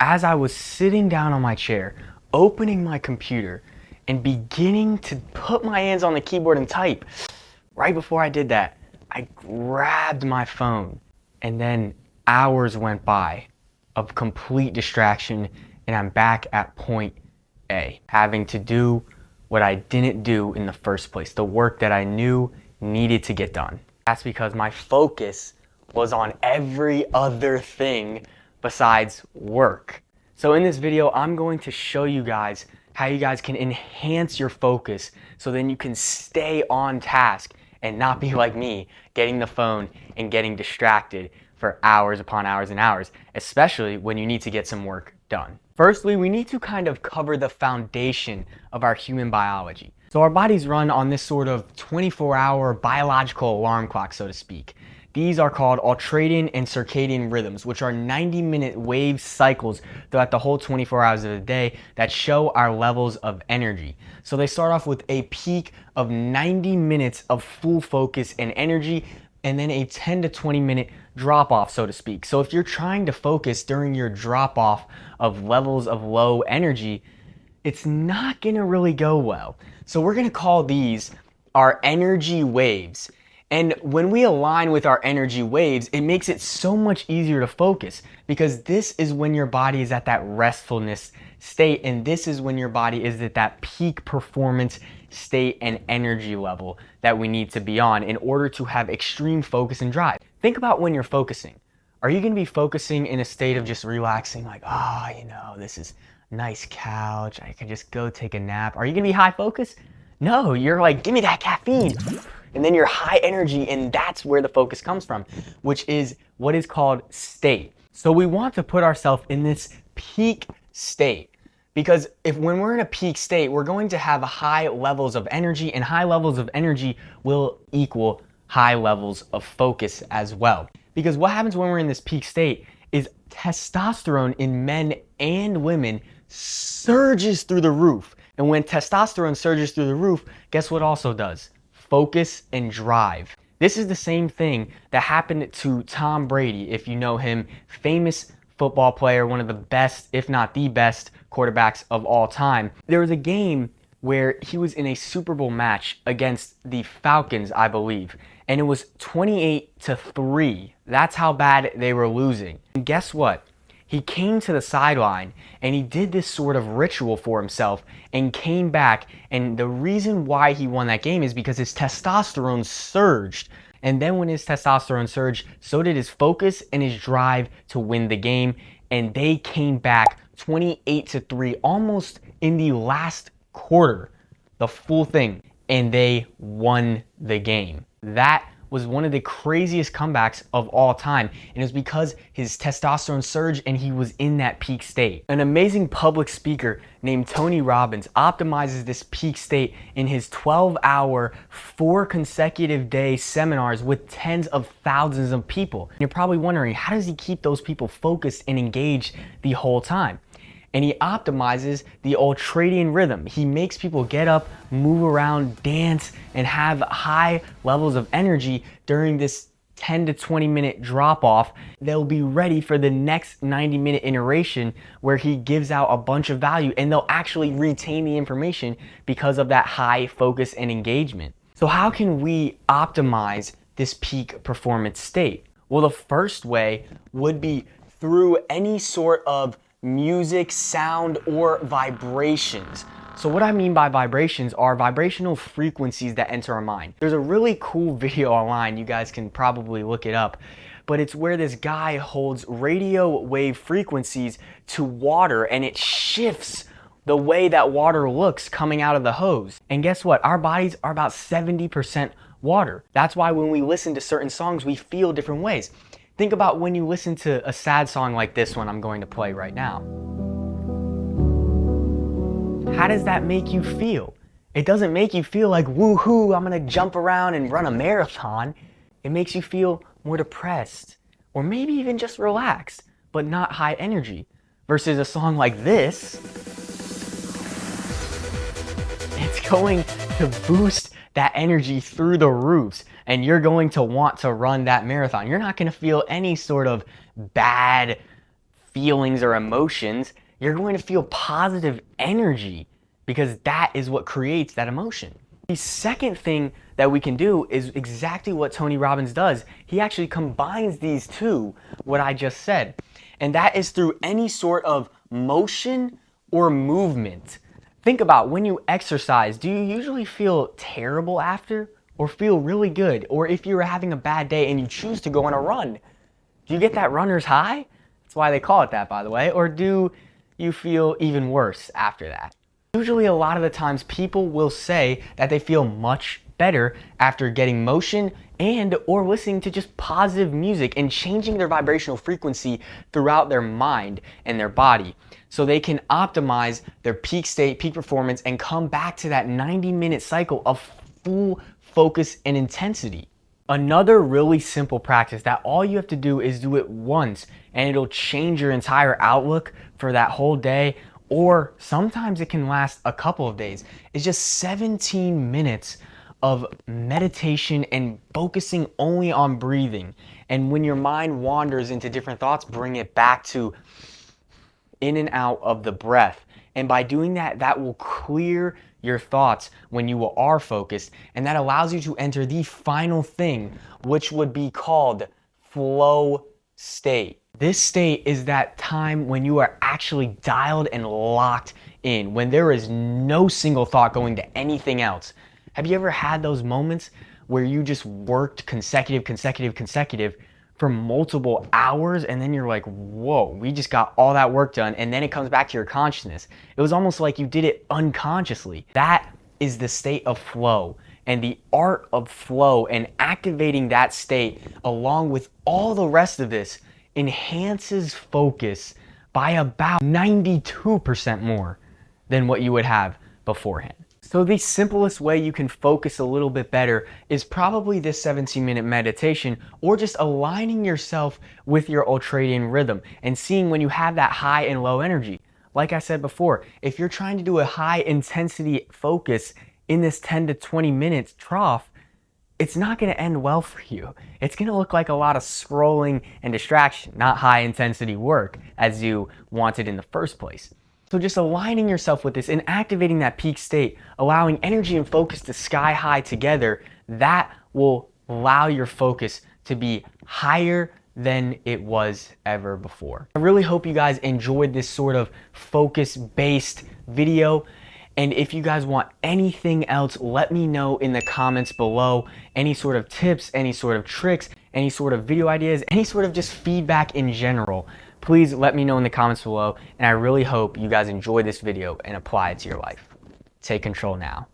As I was sitting down on my chair, opening my computer, and beginning to put my hands on the keyboard and type, right before I did that, I grabbed my phone, and then hours went by of complete distraction, and I'm back at point A, having to do what I didn't do in the first place, the work that I knew needed to get done. That's because my focus was on every other thing besides work. So in this video, I'm going to show you guys how you guys can enhance your focus so then you can stay on task and not be like me, getting the phone and getting distracted for hours upon hours and hours, especially when you need to get some work done. Firstly, we need to kind of cover the foundation of our human biology. So our bodies run on this sort of 24-hour biological alarm clock, so to speak. These are called ultradian and circadian rhythms, which are 90-minute wave cycles throughout the whole 24 hours of the day that show our levels of energy. So they start off with a peak of 90 minutes of full focus and energy, and then a 10 to 20 minute drop off, so to speak. So if you're trying to focus during your drop off of levels of low energy, it's not gonna really go well. So we're gonna call these our energy waves. And when we align with our energy waves, it makes it so much easier to focus, because this is when your body is at that restfulness state, and this is when your body is at that peak performance state and energy level that we need to be on in order to have extreme focus and drive. Think about when you're focusing. Are you going to be focusing in a state of just relaxing, like, this is a nice couch, I can just go take a nap? Are you going to be high focus? No, you're like, give me that caffeine. And then you're high energy, and that's where the focus comes from, which is what is called state. So we want to put ourselves in this peak state, because when we're in a peak state, we're going to have high levels of energy, and high levels of energy will equal high levels of focus as well. Because what happens when we're in this peak state is testosterone in men and women surges through the roof. And when testosterone surges through the roof, guess what also does? Focus and drive. This is the same thing that happened to Tom Brady, if you know him, famous football player, one of the best, if not the best, quarterbacks of all time. There was a game where he was in a Super Bowl match against the Falcons, I believe, and it was 28-3. That's how bad they were losing. And guess what? He came to the sideline and he did this sort of ritual for himself and came back. And the reason why he won that game is because his testosterone surged. And then when his testosterone surged, so did his focus and his drive to win the game. And they came back 28-3, almost in the last quarter, the full thing. And they won the game. That was one of the craziest comebacks of all time, and it was because his testosterone surged and he was in that peak state. An amazing public speaker named Tony Robbins optimizes this peak state in his 12-hour, 4 consecutive day seminars with tens of thousands of people. And you're probably wondering, how does he keep those people focused and engaged the whole time? And he optimizes the ultradian rhythm. He makes people get up, move around, dance, and have high levels of energy during this 10 to 20 minute drop off. They'll be ready for the next 90-minute iteration where he gives out a bunch of value, and they'll actually retain the information because of that high focus and engagement. So how can we optimize this peak performance state? Well, the first way would be through any sort of music, sound, or vibrations. So what I mean by vibrations are vibrational frequencies that enter our mind. There's a really cool video online, you guys can probably look it up, but it's where this guy holds radio wave frequencies to water, and it shifts the way that water looks coming out of the hose. And guess what? Our bodies are about 70% water. That's why when we listen to certain songs, we feel different ways. Think about when you listen to a sad song like this one I'm going to play right now. How does that make you feel? It doesn't make you feel like, woohoo, I'm gonna jump around and run a marathon. It makes you feel more depressed, or maybe even just relaxed, but not high energy. Versus a song like this, it's going to boost that energy through the roofs, and you're going to want to run that marathon. You're not going to feel any sort of bad feelings or emotions, you're going to feel positive energy because that is what creates that emotion. The second thing that we can do is exactly what Tony Robbins does. He actually combines these two, what I just said, and that is through any sort of motion or movement. Think about when you exercise, do you usually feel terrible after or feel really good? Or if you're having a bad day and you choose to go on a run, do you get that runner's high? That's why they call it that, by the way. Or do you feel even worse after that? Usually a lot of the times people will say that they feel much better after getting motion and or listening to just positive music and changing their vibrational frequency throughout their mind and their body so they can optimize their peak state, peak performance, and come back to that 90-minute cycle of full focus and intensity. Another really simple practice that all you have to do is do it once and it'll change your entire outlook for that whole day, or sometimes it can last a couple of days. It's just 17 minutes of meditation and focusing only on breathing. And when your mind wanders into different thoughts, bring it back to in and out of the breath. And by doing that, that will clear your thoughts when you are focused, and that allows you to enter the final thing, which would be called flow state. This state is that time when you are actually dialed and locked in, when there is no single thought going to anything else. Have you ever had those moments where you just worked consecutive for multiple hours, and then you're like, whoa, we just got all that work done, and then it comes back to your consciousness. It was almost like you did it unconsciously. That is the state of flow, and the art of flow and activating that state along with all the rest of this enhances focus by about 92% more than what you would have beforehand. So the simplest way you can focus a little bit better is probably this 17-minute meditation, or just aligning yourself with your ultradian rhythm and seeing when you have that high and low energy. Like I said before, if you're trying to do a high intensity focus in this 10 to 20 minutes trough, it's not going to end well for you. It's going to look like a lot of scrolling and distraction, not high intensity work as you wanted in the first place. So just aligning yourself with this and activating that peak state, allowing energy and focus to sky high together, that will allow your focus to be higher than it was ever before. I really hope you guys enjoyed this sort of focus-based video. And if you guys want anything else, let me know in the comments below. Any sort of tips, any sort of tricks, any sort of video ideas, any sort of just feedback in general. Please let me know in the comments below, and I really hope you guys enjoy this video and apply it to your life. Take control now.